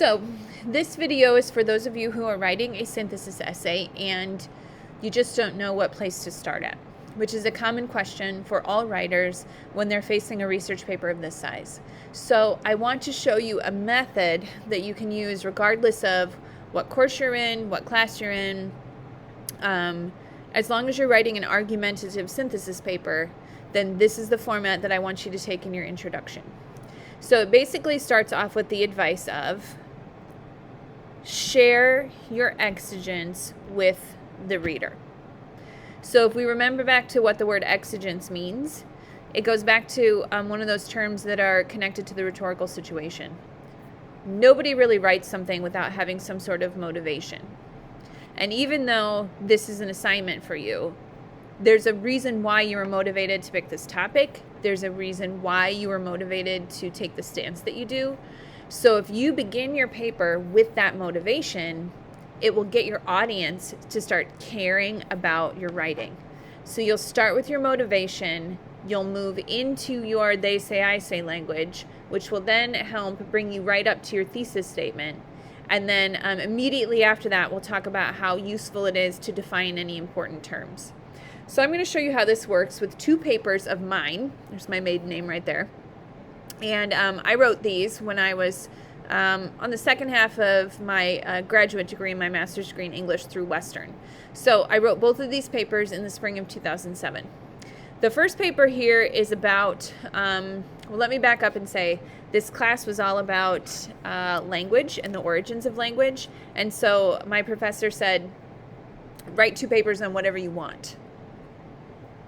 So this video is for those of you who are writing a synthesis essay and you just don't know what place to start at, which is a common question for all writers when they're facing a research paper of this size. So I want to show you a method that you can use regardless of what course you're in, what class you're in. As long as you're writing an argumentative synthesis paper, then this is the format that I want you to take in your introduction. So it basically starts off with the advice of share your exigence with the reader. So if we remember back to what the word exigence means, it goes back to one of those terms that are connected to the rhetorical situation. Nobody really writes something without having some sort of motivation. And even though this is an assignment for you, there's a reason why you were motivated to pick this topic. There's a reason why you were motivated to take the stance that you do. So if you begin your paper with that motivation, it will get your audience to start caring about your writing. So you'll start with your motivation, you'll move into your they say, I say language, which will then help bring you right up to your thesis statement. And then immediately after that, we'll talk about how useful it is to define any important terms. So I'm going to show you how this works with two papers of mine. There's my maiden name right there. And I wrote these when I was on the second half of my graduate degree, my master's degree in English through Western. So I wrote both of these papers in the spring of 2007. The first paper here is about, well, let me back up and say this class was all about language and the origins of language. And so my professor said, write two papers on whatever you want.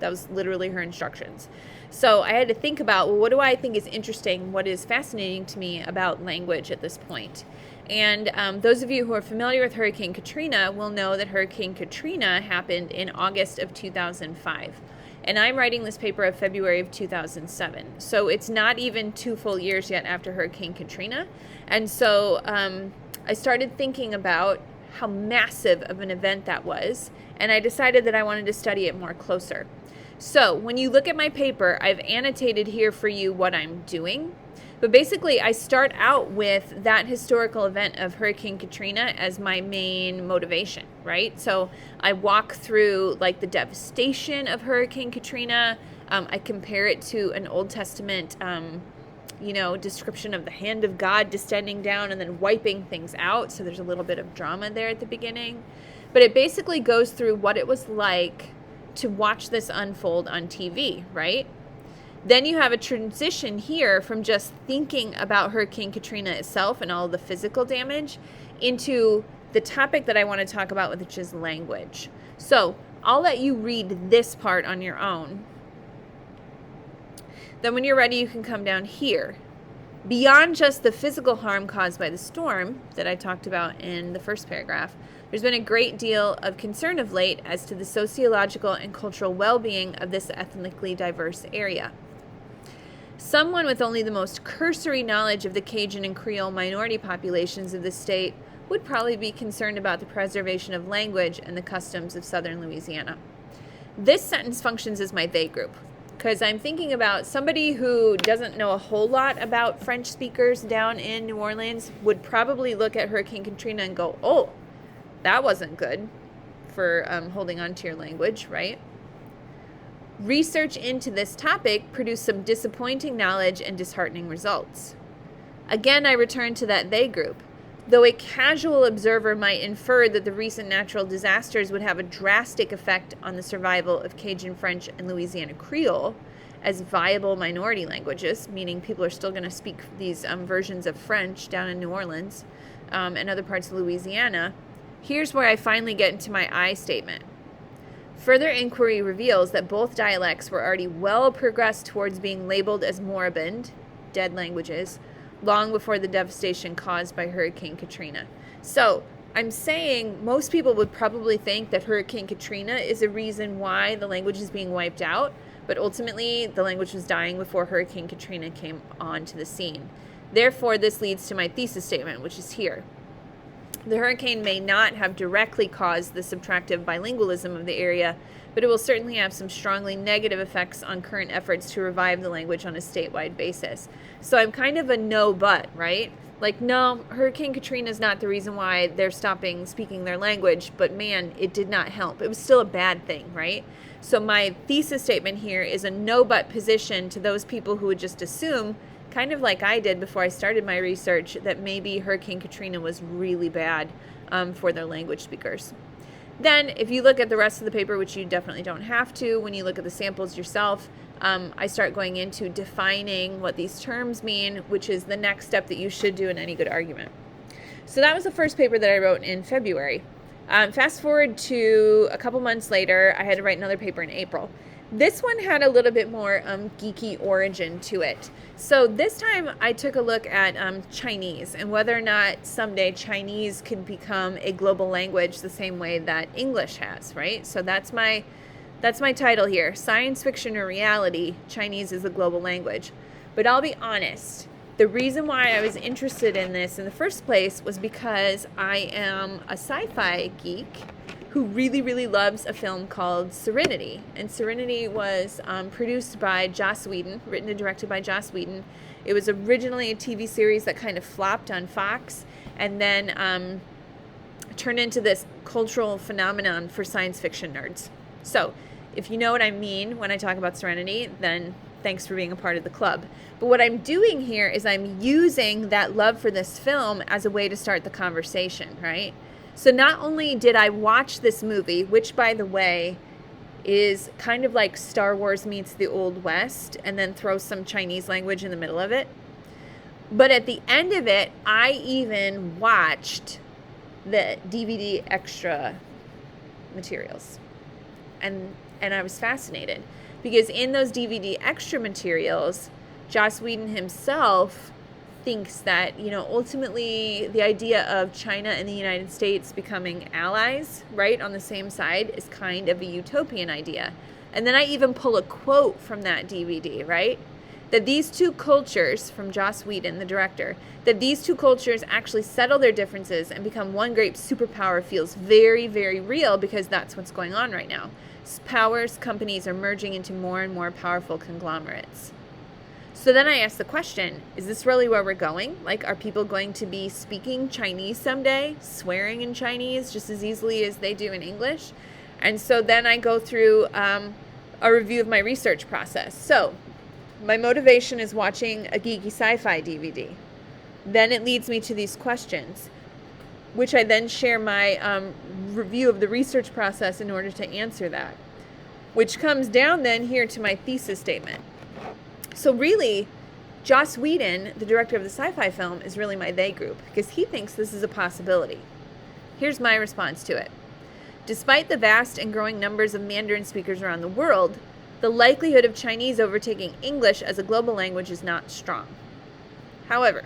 That was literally her instructions. So I had to think about, well, what do I think is interesting? What is fascinating to me about language at this point? And those of you who are familiar with Hurricane Katrina will know that Hurricane Katrina happened in August of 2005. And I'm writing this paper of February of 2007. So it's not even 2 full years yet after Hurricane Katrina. And so I started thinking about how massive of an event that was. And I decided that I wanted to study it more closer. So when you look at my paper, I've annotated here for you what I'm doing. But basically, I start out with that historical event of Hurricane Katrina as my main motivation, right? So I walk through like the devastation of Hurricane Katrina. I compare it to an Old Testament, description of the hand of God descending down and then wiping things out. So there's a little bit of drama there at the beginning. But it basically goes through what it was like to watch this unfold on TV, right? Then you have a transition here from just thinking about Hurricane Katrina itself and all the physical damage into the topic that I want to talk about, which is language. So I'll let you read this part on your own. Then when you're ready, you can come down here. Beyond just the physical harm caused by the storm that I talked about in the first paragraph, there's been a great deal of concern of late as to the sociological and cultural well-being of this ethnically diverse area. Someone with only the most cursory knowledge of the Cajun and Creole minority populations of the state would probably be concerned about the preservation of language and the customs of southern Louisiana. This sentence functions as my they group, because I'm thinking about somebody who doesn't know a whole lot about French speakers down in New Orleans would probably look at Hurricane Katrina and go, oh, that wasn't good for holding on to your language, right? Research into this topic produced some disappointing knowledge and disheartening results. Again, I return to that they group. Though a casual observer might infer that the recent natural disasters would have a drastic effect on the survival of Cajun French and Louisiana Creole as viable minority languages, meaning people are still going to speak these versions of French down in New Orleans and other parts of Louisiana, here's where I finally get into my I statement. Further inquiry reveals that both dialects were already well progressed towards being labeled as moribund, dead languages, long before the devastation caused by Hurricane Katrina. So I'm saying most people would probably think that Hurricane Katrina is a reason why the language is being wiped out, but ultimately the language was dying before Hurricane Katrina came onto the scene. Therefore, this leads to my thesis statement, which is here. The hurricane may not have directly caused the subtractive bilingualism of the area, but it will certainly have some strongly negative effects on current efforts to revive the language on a statewide basis. So I'm kind of a no but, right? Like, no, Hurricane Katrina is not the reason why they're stopping speaking their language, but man, it did not help. It was still a bad thing, right? So my thesis statement here is a no-but position to those people who would just assume, kind of like I did before I started my research, that maybe Hurricane Katrina was really bad for their language speakers. Then, if you look at the rest of the paper, which you definitely don't have to, when you look at the samples yourself, I start going into defining what these terms mean, which is the next step that you should do in any good argument. So that was the first paper that I wrote in February. Fast forward to a couple months later, I had to write another paper in April. This one had a little bit more geeky origin to it. So this time I took a look at Chinese and whether or not someday Chinese could become a global language the same way that English has, right? So that's my title here. Science fiction or reality, Chinese is a global language. But I'll be honest, the reason why I was interested in this in the first place was because I am a sci-fi geek who really, really loves a film called Serenity. And Serenity was produced by Joss Whedon, written and directed by Joss Whedon. It was originally a TV series that kind of flopped on Fox and then turned into this cultural phenomenon for science fiction nerds. So if you know what I mean when I talk about Serenity, then thanks for being a part of the club. But what I'm doing here is I'm using that love for this film as a way to start the conversation, right? So not only did I watch this movie, which, by the way, is kind of like Star Wars meets the Old West, and then throw some Chinese language in the middle of it, but at the end of it, I even watched the DVD extra materials. And I was fascinated, because in those DVD extra materials, Joss Whedon himself thinks that, ultimately the idea of China and the United States becoming allies, right, on the same side is kind of a utopian idea. And then I even pull a quote from that DVD, right? That these two cultures, from Joss Whedon, the director, that these two cultures actually settle their differences and become one great superpower feels very, very real, because that's what's going on right now. Powers, companies are merging into more and more powerful conglomerates. So then I asked the question, is this really where we're going? Like, are people going to be speaking Chinese someday, swearing in Chinese just as easily as they do in English? And so then I go through a review of my research process. So my motivation is watching a geeky sci-fi DVD. Then it leads me to these questions, which I then share my review of the research process in order to answer that, which comes down then here to my thesis statement. So really, Joss Whedon, the director of the sci-fi film, is really my they group, because he thinks this is a possibility. Here's my response to it. Despite the vast and growing numbers of Mandarin speakers around the world, the likelihood of Chinese overtaking English as a global language is not strong. However,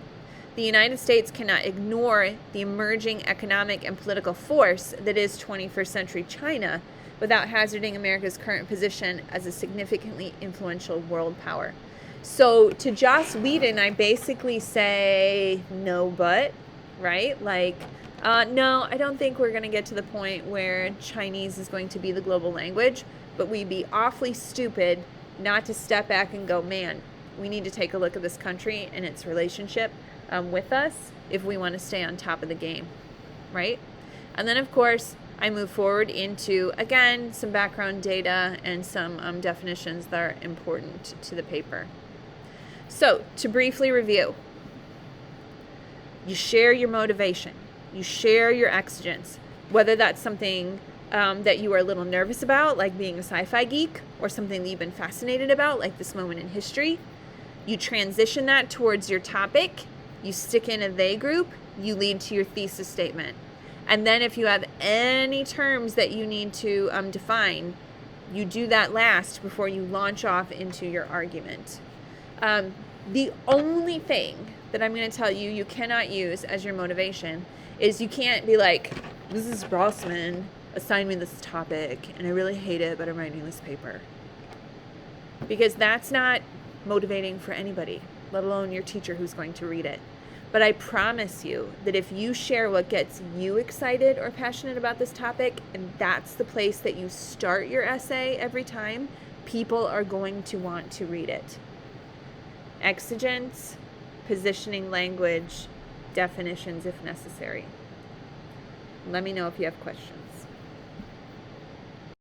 the United States cannot ignore the emerging economic and political force that is 21st century China without hazarding America's current position as a significantly influential world power. So to Joss Whedon, I basically say no, but, right? Like, no, I don't think we're going to get to the point where Chinese is going to be the global language, but we'd be awfully stupid not to step back and go, man, we need to take a look at this country and its relationship with us if we want to stay on top of the game, right? And then, of course, I move forward into, again, some background data and some definitions that are important to the paper. So, to briefly review, you share your motivation, you share your exigence, whether that's something that you are a little nervous about, like being a sci-fi geek, or something that you've been fascinated about, like this moment in history. You transition that towards your topic, you stick in a they group, you lead to your thesis statement. And then if you have any terms that you need to define, you do that last before you launch off into your argument. The only thing that I'm going to tell you cannot use as your motivation is you can't be like, Mrs. Rossman assigned me this topic and I really hate it, but I'm writing this paper. Because that's not motivating for anybody, let alone your teacher who's going to read it. But I promise you that if you share what gets you excited or passionate about this topic, and that's the place that you start your essay every time, people are going to want to read it. Exigence, positioning language, definitions if necessary. Let me know if you have questions.